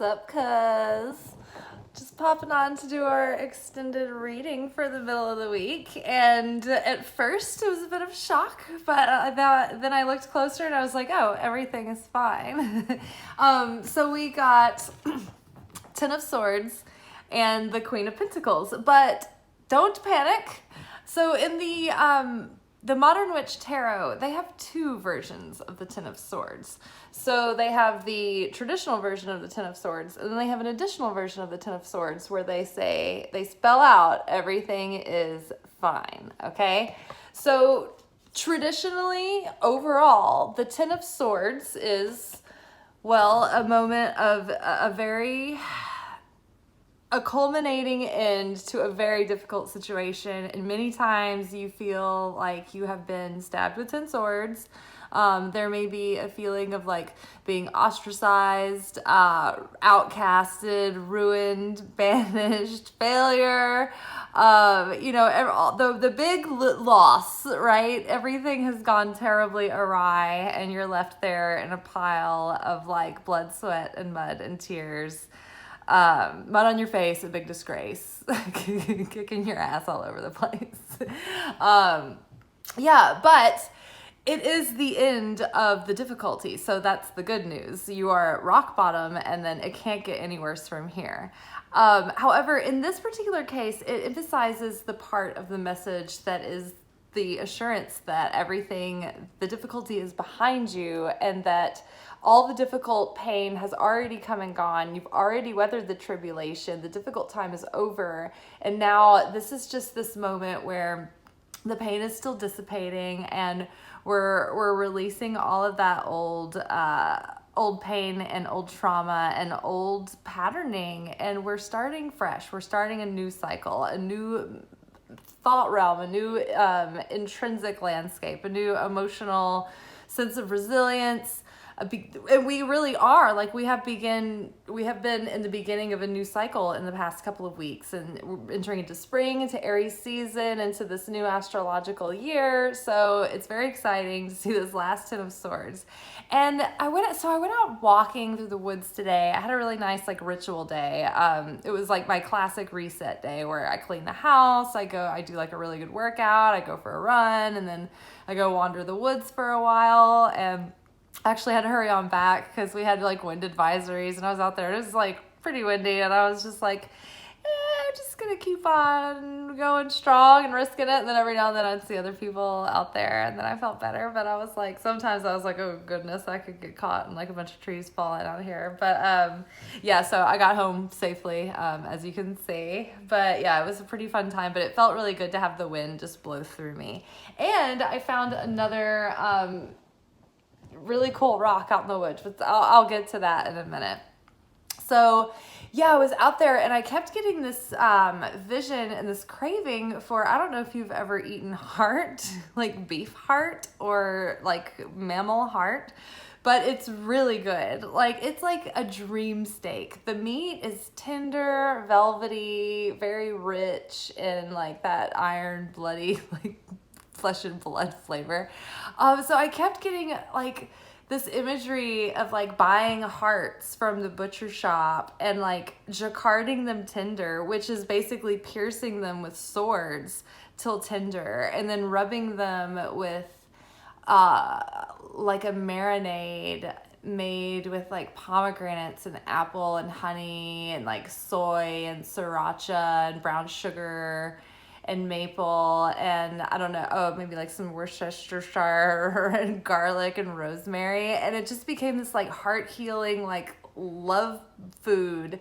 Sup, cuz? Just popping on to do our extended reading for the middle of the week. And at first it was a bit of a shock, but then I looked closer and I was like, oh, everything is fine. So we got Ten of Swords and the Queen of Pentacles, but don't panic. So in the Modern Witch Tarot, they have two versions of the Ten of Swords. So they have the traditional version of the Ten of Swords, and then they have an additional version of the Ten of Swords where they spell out everything is fine, okay? So traditionally, overall, the Ten of Swords is, well, a moment of a culminating end to a very difficult situation, and many times you feel like you have been stabbed with 10 swords. There may be a feeling of like being ostracized, outcasted, ruined, banished, failure, the big loss, right? Everything has gone terribly awry and you're left there in a pile of like blood, sweat, and mud and tears. Mud on your face, a big disgrace, kicking your ass all over the place. But it is the end of the difficulty. So that's the good news. You are at rock bottom and then it can't get any worse from here. However, in this particular case, it emphasizes the part of the message that is the assurance that the difficulty is behind you, and that all the difficult pain has already come and gone. You've already weathered the tribulation. The difficult time is over. And now this is just this moment where the pain is still dissipating, and we're releasing all of that old pain and old trauma and old patterning, and we're starting fresh. We're starting a new cycle, a new thought realm, a new intrinsic landscape, a new emotional sense of resilience. And we really are, like, we have been in the beginning of a new cycle in the past couple of weeks, and we're entering into spring, into Aries season, into this new astrological year. So it's very exciting to see this last Ten of Swords. And I went out walking through the woods today. I had a really nice ritual day. It was like my classic reset day where I clean the house, I do like a really good workout, I go for a run, and then I go wander the woods for a while. And I actually had to hurry on back because we had wind advisories, and I was out there. It was pretty windy, and I was just I'm just gonna keep on going strong and risking it. And then every now and then I'd see other people out there, and then I felt better. But I was sometimes I was oh goodness, I could get caught in a bunch of trees falling out here. But so I got home safely, as you can see. But yeah, it was a pretty fun time. But it felt really good to have the wind just blow through me. And I found another really cool rock out in the woods, but I'll get to that in a minute. So yeah, I was out there and I kept getting this vision and this craving for, I don't know if you've ever eaten heart, like beef heart or mammal heart, but it's really good. It's like a dream steak. The meat is tender, velvety, very rich in that iron, bloody, flesh and blood flavor. So I kept getting this imagery of buying hearts from the butcher shop and jacquarding them tender, which is basically piercing them with swords till tender, and then rubbing them with a marinade made with pomegranates and apple and honey and soy and sriracha and brown sugar and maple, and I don't know, maybe some Worcestershire and garlic and rosemary, and it just became this heart healing love food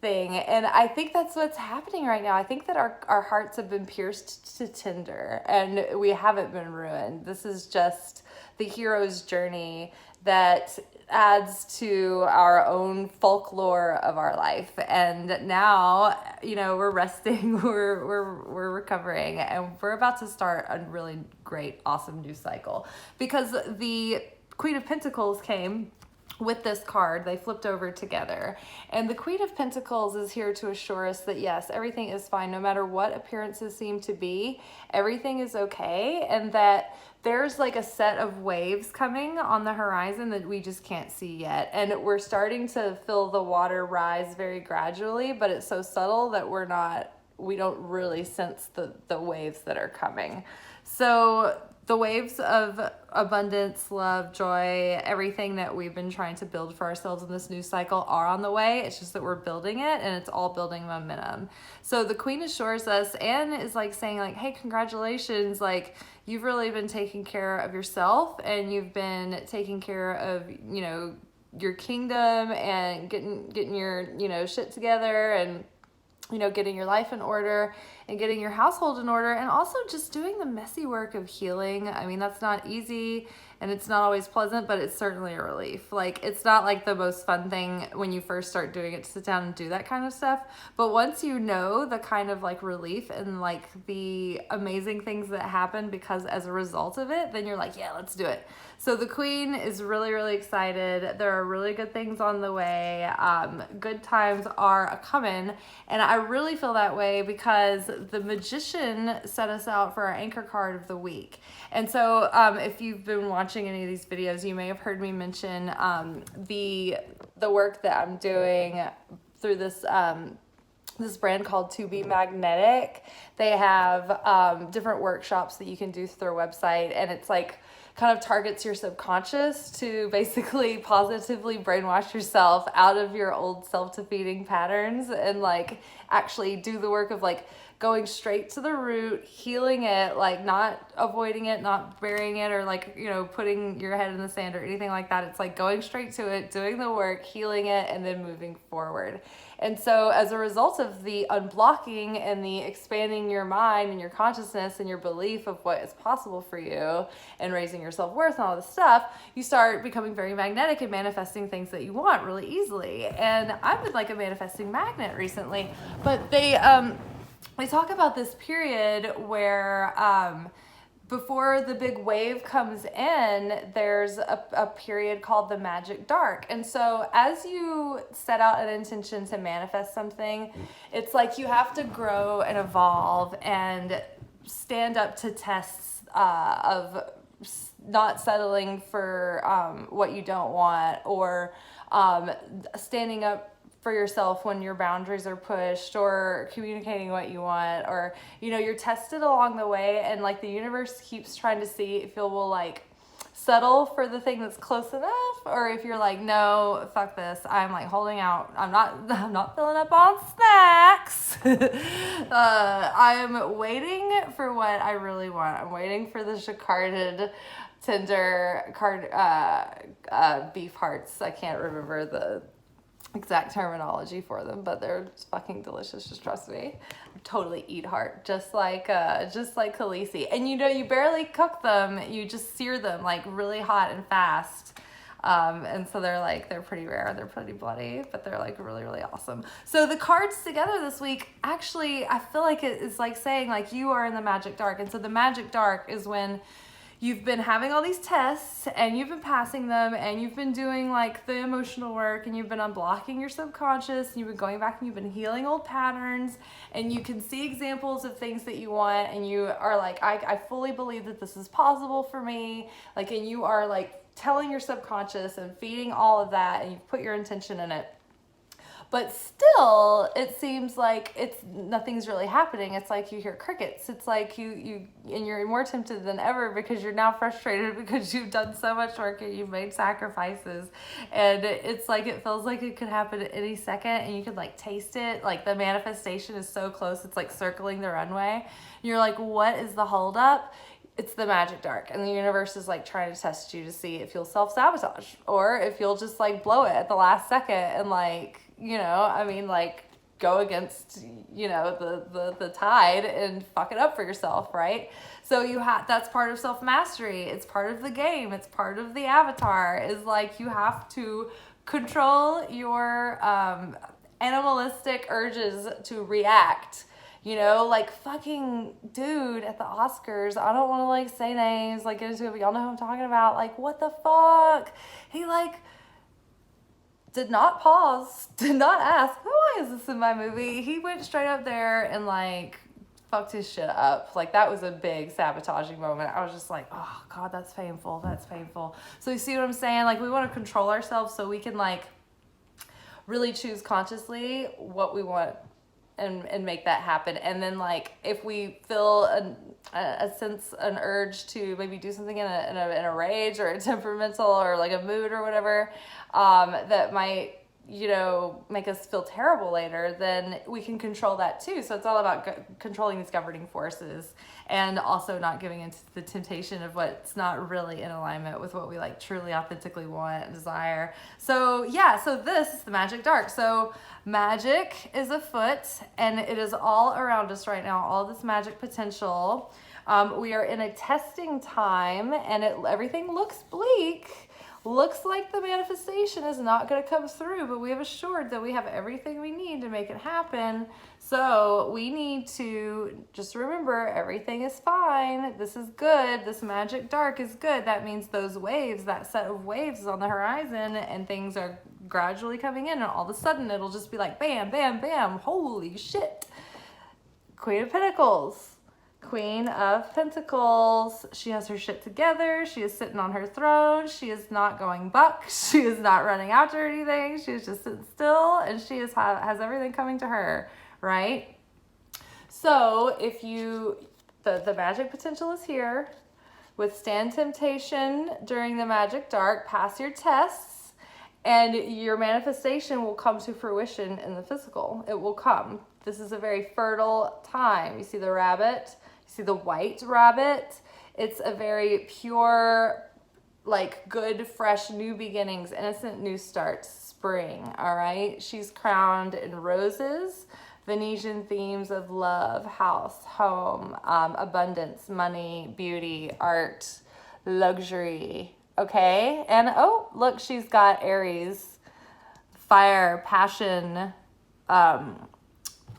thing. And I think that's what's happening right now. I think that our hearts have been pierced to tinder, and we haven't been ruined. This is just the hero's journey that adds to our own folklore of our life. And now, we're resting, we're recovering, and we're about to start a really great, awesome new cycle, because the Queen of Pentacles came with this card. They flipped over together. And the Queen of Pentacles is here to assure us that yes, everything is fine. No matter what appearances seem to be, everything is okay. And that there's like a set of waves coming on the horizon that we just can't see yet. And we're starting to feel the water rise very gradually, but it's so subtle that we don't really sense the waves that are coming. So the waves of abundance, love, joy, everything that we've been trying to build for ourselves in this new cycle are on the way. It's just that we're building it, and it's all building momentum. So the Queen assures us and is like saying like, hey, congratulations. Like, you've really been taking care of yourself, and you've been taking care of, you know, your kingdom and getting your, you know, shit together, and, you know, getting your life in order and getting your household in order, and also just doing the messy work of healing. I mean, that's not easy, and it's not always pleasant, but it's certainly a relief. Like, it's not like the most fun thing when you first start doing it to sit down and do that kind of stuff. But once you know the kind of like relief and like the amazing things that happen because as a result of it, then you're like, yeah, let's do it. So the Queen is really, really excited. There are really good things on the way. Good times are a-coming. And I really feel that way because the Magician set us out for our anchor card of the week. And so if you've been watching any of these videos, you may have heard me mention the work that I'm doing through this this brand called To Be Magnetic. They have different workshops that you can do through their website, and it's like kind of targets your subconscious to basically positively brainwash yourself out of your old self-defeating patterns, and like actually do the work of like going straight to the root, healing it, like not avoiding it, not burying it, or like, you know, putting your head in the sand or anything like that. It's like going straight to it, doing the work, healing it, and then moving forward. And so as a result of the unblocking and the expanding your mind and your consciousness and your belief of what is possible for you and raising your self-worth and all this stuff, you start becoming very magnetic and manifesting things that you want really easily. And I've been like a manifesting magnet recently, but they talk about this period where before the big wave comes in, there's a period called the Magick dark. And so as you set out an intention to manifest something, it's like you have to grow and evolve and stand up to tests of not settling for what you don't want, or standing up for yourself when your boundaries are pushed, or communicating what you want, or, you know, you're tested along the way, and like the universe keeps trying to see if you will like settle for the thing that's close enough, or if you're like, no, fuck this, I'm like holding out, I'm not filling up on snacks. I'm waiting for what I really want. I'm waiting for the jacquarded tender beef hearts. I can't remember the exact terminology for them, but they're fucking delicious, just trust me. I totally eat heart, just like Khaleesi. And you know, you barely cook them, you just sear them like really hot and fast. And so they're pretty rare, they're pretty bloody, but they're like really, really awesome. So the cards together this week, actually, I feel like it is like saying like you are in the Magick dark. And so the Magick dark is when you've been having all these tests and you've been passing them, and you've been doing like the emotional work, and you've been unblocking your subconscious, and you've been going back and you've been healing old patterns, and you can see examples of things that you want, and you are like, I fully believe that this is possible for me. Like, and you are like telling your subconscious and feeding all of that, and you've put your intention in it. But still, it seems like nothing's really happening. It's like you hear crickets. It's like you're more tempted than ever because you're now frustrated because you've done so much work and you've made sacrifices. And it's like, it feels like it could happen at any second, and you could like taste it. Like the manifestation is so close. It's like circling the runway. And you're like, what is the holdup? It's the Magick dark, and the universe is like trying to test you to see if you'll self-sabotage or if you'll just like blow it at the last second and like, you know, I mean, like go against, you know, the tide and fuck it up for yourself, right? So that's part of self-mastery. It's part of the game. It's part of the avatar, is like you have to control your animalistic urges to react. You know, like fucking dude at the Oscars, I don't want to like say names, like get into it, but y'all know who I'm talking about. Like, what the fuck? He like did not pause, did not ask, oh, why is this in my movie? He went straight up there and like fucked his shit up. Like that was a big sabotaging moment. I was just like, oh God, that's painful. That's painful. So you see what I'm saying? Like we want to control ourselves so we can like really choose consciously what we want and make that happen. And then like if we feel a sense, an urge to maybe do something in a rage or a temperamental or like a mood or whatever, that might, you know, make us feel terrible later, then we can control that too. So it's all about controlling these governing forces and also not giving into the temptation of what's not really in alignment with what we like truly authentically want and desire. So yeah, so this is the Magick dark. So magic is afoot and it is all around us right now, all this magic potential. We are in a testing time and everything looks bleak. Looks like the manifestation is not going to come through, but we have assured that we have everything we need to make it happen. So we need to just remember everything is fine. This is good. This Magick dark is good. That means those waves, that set of waves is on the horizon and things are gradually coming in and all of a sudden it'll just be like bam, bam, bam. Holy shit. Queen of Pentacles. Queen of Pentacles. She has her shit together. She is sitting on her throne. She is not going buck. She is not running after anything. She is just sitting still and she has everything coming to her, right? So if you, the magic potential is here. Withstand temptation during the Magick dark. Pass your tests and your manifestation will come to fruition in the physical. It will come. This is a very fertile time. You see the rabbit? See the white rabbit? It's a very pure, like good, fresh, new beginnings, innocent new starts, spring, all right? She's crowned in roses, Venetian themes of love, house, home, abundance, money, beauty, art, luxury, okay? And oh, look, she's got Aries, fire, passion,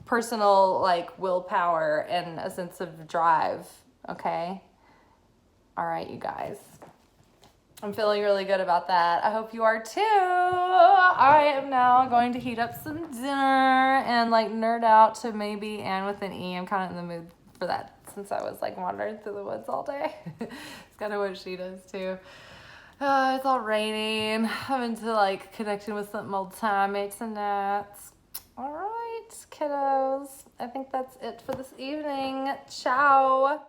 personal like willpower and a sense of drive, okay? All right, you guys. I'm feeling really good about that. I hope you are too. I am now going to heat up some dinner and like nerd out to maybe Anne with an E. I'm kind of in the mood for that since I was like wandering through the woods all day. It's kind of what she does too. It's all raining. I'm into like connecting with some old timemates and nats. All right, kiddos. I think that's it for this evening. Ciao.